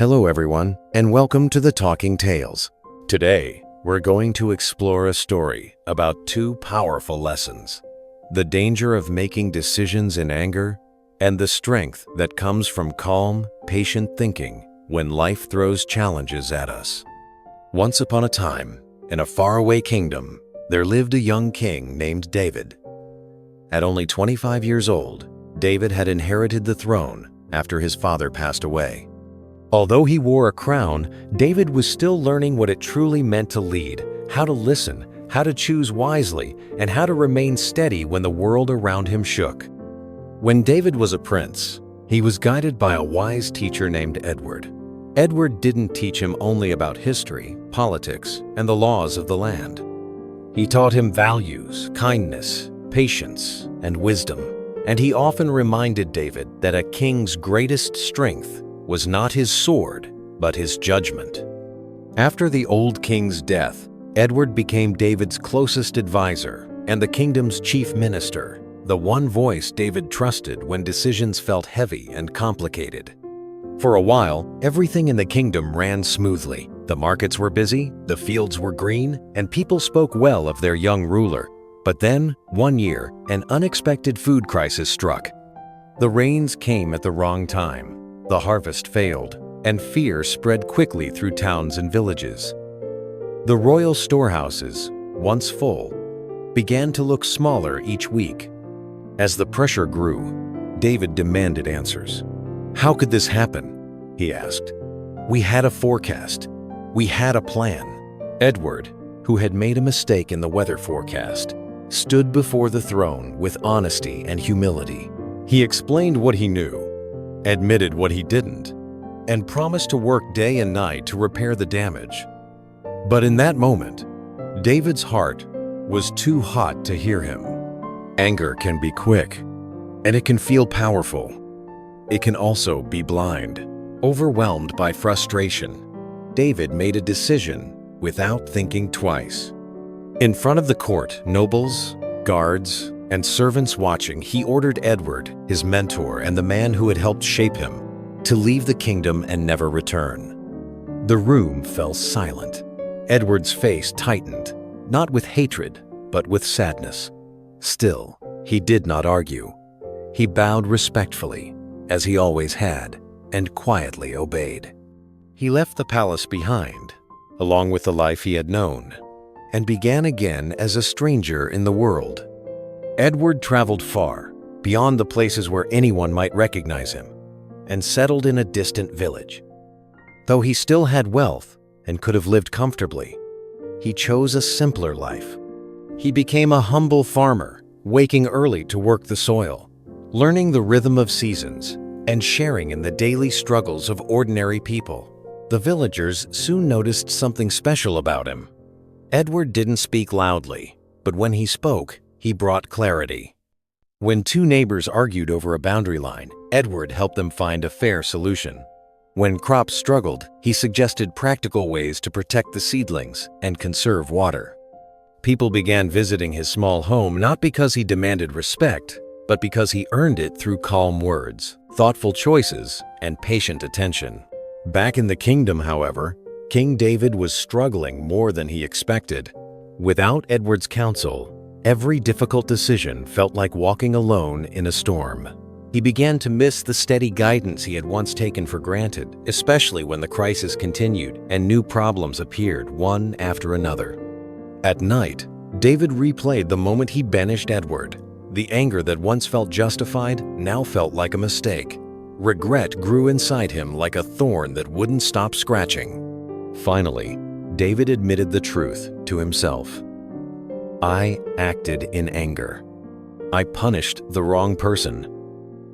Hello everyone, and welcome to the Talking Tales. Today, we're going to explore a story about two powerful lessons: the danger of making decisions in anger and the strength that comes from calm, patient thinking when life throws challenges at us. Once upon a time, in a faraway kingdom, there lived a young king named David. At only 25 years old, David had inherited the throne after his father passed away. Although he wore a crown, David was still learning what it truly meant to lead, how to listen, how to choose wisely, and how to remain steady when the world around him shook. When David was a prince, he was guided by a wise teacher named Edward. Edward didn't teach him only about history, politics, and the laws of the land. He taught him values, kindness, patience, and wisdom. And he often reminded David that a king's greatest strength was not his sword, but his judgment. After the old king's death, Edward became David's closest advisor and the kingdom's chief minister, the one voice David trusted when decisions felt heavy and complicated. For a while, everything in the kingdom ran smoothly. The markets were busy, the fields were green, and people spoke well of their young ruler. But then, one year, an unexpected food crisis struck. The rains came at the wrong time. The harvest failed, and fear spread quickly through towns and villages. The royal storehouses, once full, began to look smaller each week. As the pressure grew, David demanded answers. "How could this happen?" he asked. "We had a forecast. We had a plan." Edward, who had made a mistake in the weather forecast, stood before the throne with honesty and humility. He explained what he knew, admitted what he didn't, and promised to work day and night to repair the damage. But in that moment, David's heart was too hot to hear him. Anger can be quick, and it can feel powerful. It can also be blind. Overwhelmed by frustration, David made a decision without thinking twice. In front of the court, nobles, guards, and servants watching, he ordered Edward, his mentor and the man who had helped shape him, to leave the kingdom and never return. The room fell silent. Edward's face tightened, not with hatred, but with sadness. Still, he did not argue. He bowed respectfully, as he always had, and quietly obeyed. He left the palace behind, along with the life he had known, and began again as a stranger in the world. Edward traveled far, beyond the places where anyone might recognize him, and settled in a distant village. Though he still had wealth and could have lived comfortably, he chose a simpler life. He became a humble farmer, waking early to work the soil, learning the rhythm of seasons, and sharing in the daily struggles of ordinary people. The villagers soon noticed something special about him. Edward didn't speak loudly, but when he spoke, he brought clarity. When two neighbors argued over a boundary line, Edward helped them find a fair solution. When crops struggled, he suggested practical ways to protect the seedlings and conserve water. People began visiting his small home not because he demanded respect, but because he earned it through calm words, thoughtful choices, and patient attention. Back in the kingdom, however, King David was struggling more than he expected. Without Edward's counsel, every difficult decision felt like walking alone in a storm. He began to miss the steady guidance he had once taken for granted, especially when the crisis continued and new problems appeared one after another. At night, David replayed the moment he banished Edward. The anger that once felt justified now felt like a mistake. Regret grew inside him like a thorn that wouldn't stop scratching. Finally, David admitted the truth to himself. "I acted in anger. I punished the wrong person.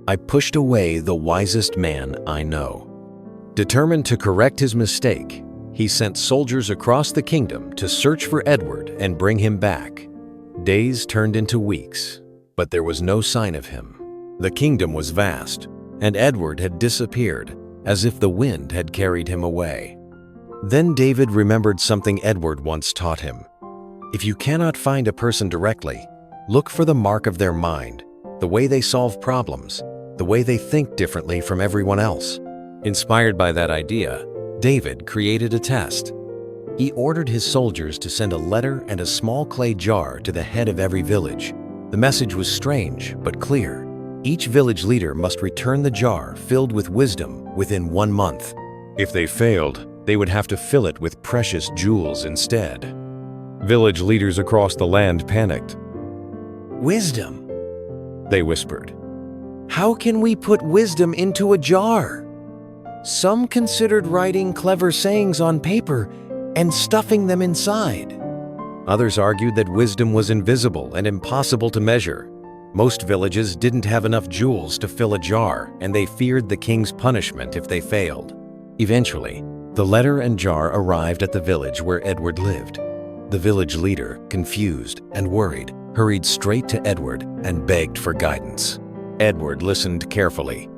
I pushed away the wisest man I know." Determined to correct his mistake, he sent soldiers across the kingdom to search for Edward and bring him back. Days turned into weeks, but there was no sign of him. The kingdom was vast, and Edward had disappeared, as if the wind had carried him away. Then David remembered something Edward once taught him. If you cannot find a person directly, look for the mark of their mind, the way they solve problems, the way they think differently from everyone else. Inspired by that idea, David created a test. He ordered his soldiers to send a letter and a small clay jar to the head of every village. The message was strange but clear. Each village leader must return the jar filled with wisdom within 1 month. If they failed, they would have to fill it with precious jewels instead. Village leaders across the land panicked. Wisdom, They whispered. how can we put wisdom into a jar? Some considered writing clever sayings on paper and stuffing them inside. Others argued that wisdom was invisible and impossible to measure. Most villages didn't have enough jewels to fill a jar, and they feared the king's punishment if they failed. Eventually, the letter and jar arrived at the village where Edward lived. The village leader, confused and worried, hurried straight to Edward and begged for guidance. Edward listened carefully.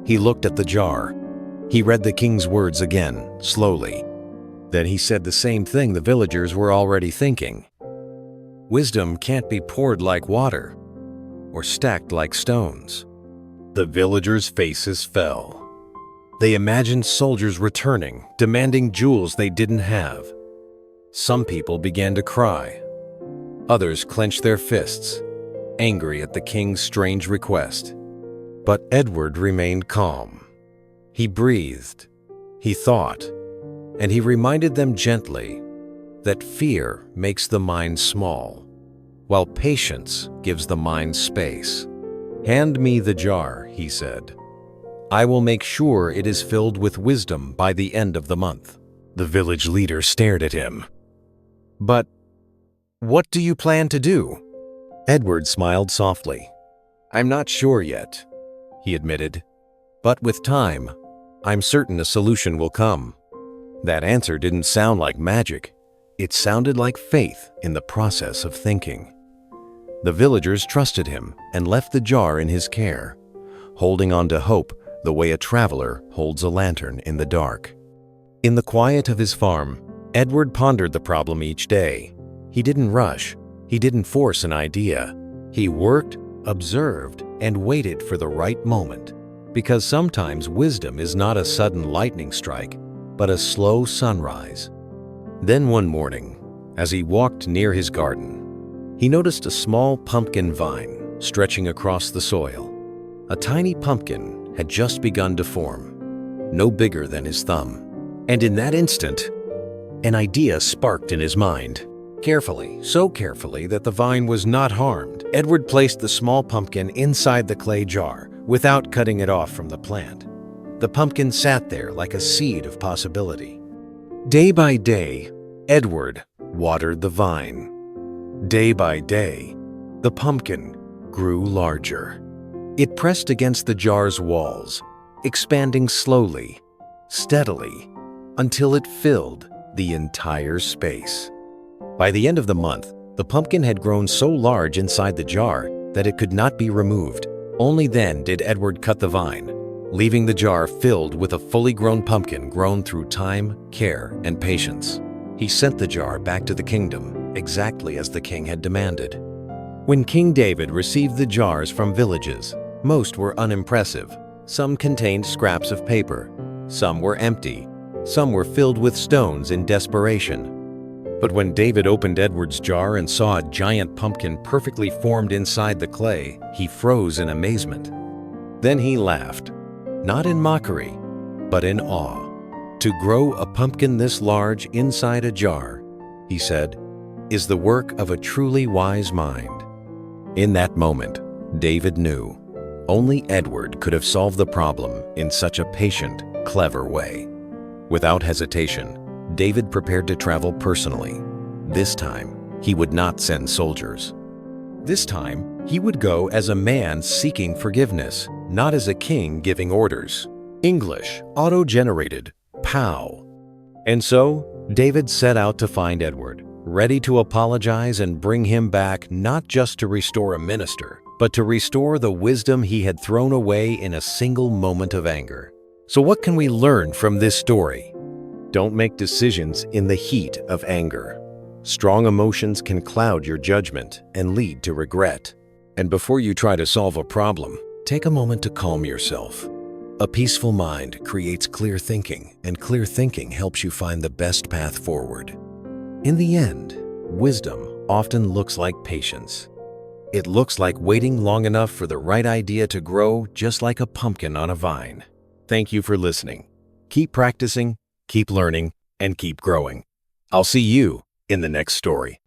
He looked at the jar. He read the king's words again, slowly. Then he said the same thing the villagers were already thinking. Wisdom can't be poured like water or stacked like stones. The villagers' faces fell. They imagined soldiers returning, demanding jewels they didn't have. Some people began to cry. Others clenched their fists, angry at the king's strange request. But Edward remained calm. He breathed, he thought, and he reminded them gently that fear makes the mind small, while patience gives the mind space. "Hand me the jar," he said. "I will make sure it is filled with wisdom by the end of the month." The village leader stared at him. "But what do you plan to do?" Edward smiled softly. "I'm not sure yet," he admitted. "But with time, I'm certain a solution will come." That answer didn't sound like magic. It sounded like faith in the process of thinking. The villagers trusted him and left the jar in his care, holding on to hope the way a traveler holds a lantern in the dark. In the quiet of his farm, Edward pondered the problem each day. He didn't rush. He didn't force an idea. He worked, observed, and waited for the right moment. Because sometimes wisdom is not a sudden lightning strike, but a slow sunrise. Then one morning, as he walked near his garden, he noticed a small pumpkin vine stretching across the soil. A tiny pumpkin had just begun to form, no bigger than his thumb. And in that instant, an idea sparked in his mind. Carefully, so carefully that the vine was not harmed, Edward placed the small pumpkin inside the clay jar without cutting it off from the plant. The pumpkin sat there like a seed of possibility. Day by day, Edward watered the vine. Day by day, the pumpkin grew larger. It pressed against the jar's walls, expanding slowly, steadily, until it filled the entire space. By the end of the month, the pumpkin had grown so large inside the jar that it could not be removed. Only then did Edward cut the vine, leaving the jar filled with a fully grown pumpkin grown through time, care, and patience. He sent the jar back to the kingdom, exactly as the king had demanded. When King David received the jars from villages, most were unimpressive. Some contained scraps of paper. Some were empty. Some were filled with stones in desperation. But when David opened Edward's jar and saw a giant pumpkin perfectly formed inside the clay, he froze in amazement. Then he laughed, not in mockery, but in awe. "To grow a pumpkin this large inside a jar," he said, "is the work of a truly wise mind." In that moment, David knew only Edward could have solved the problem in such a patient, clever way. Without hesitation, David prepared to travel personally. This time, he would not send soldiers. This time, he would go as a man seeking forgiveness, not as a king giving orders. English, auto-generated, POW. And so, David set out to find Edward, ready to apologize and bring him back not just to restore a minister, but to restore the wisdom he had thrown away in a single moment of anger. So what can we learn from this story? Don't make decisions in the heat of anger. Strong emotions can cloud your judgment and lead to regret. And before you try to solve a problem, take a moment to calm yourself. A peaceful mind creates clear thinking, and clear thinking helps you find the best path forward. In the end, wisdom often looks like patience. It looks like waiting long enough for the right idea to grow, just like a pumpkin on a vine. Thank you for listening. Keep practicing, keep learning, and keep growing. I'll see you in the next story.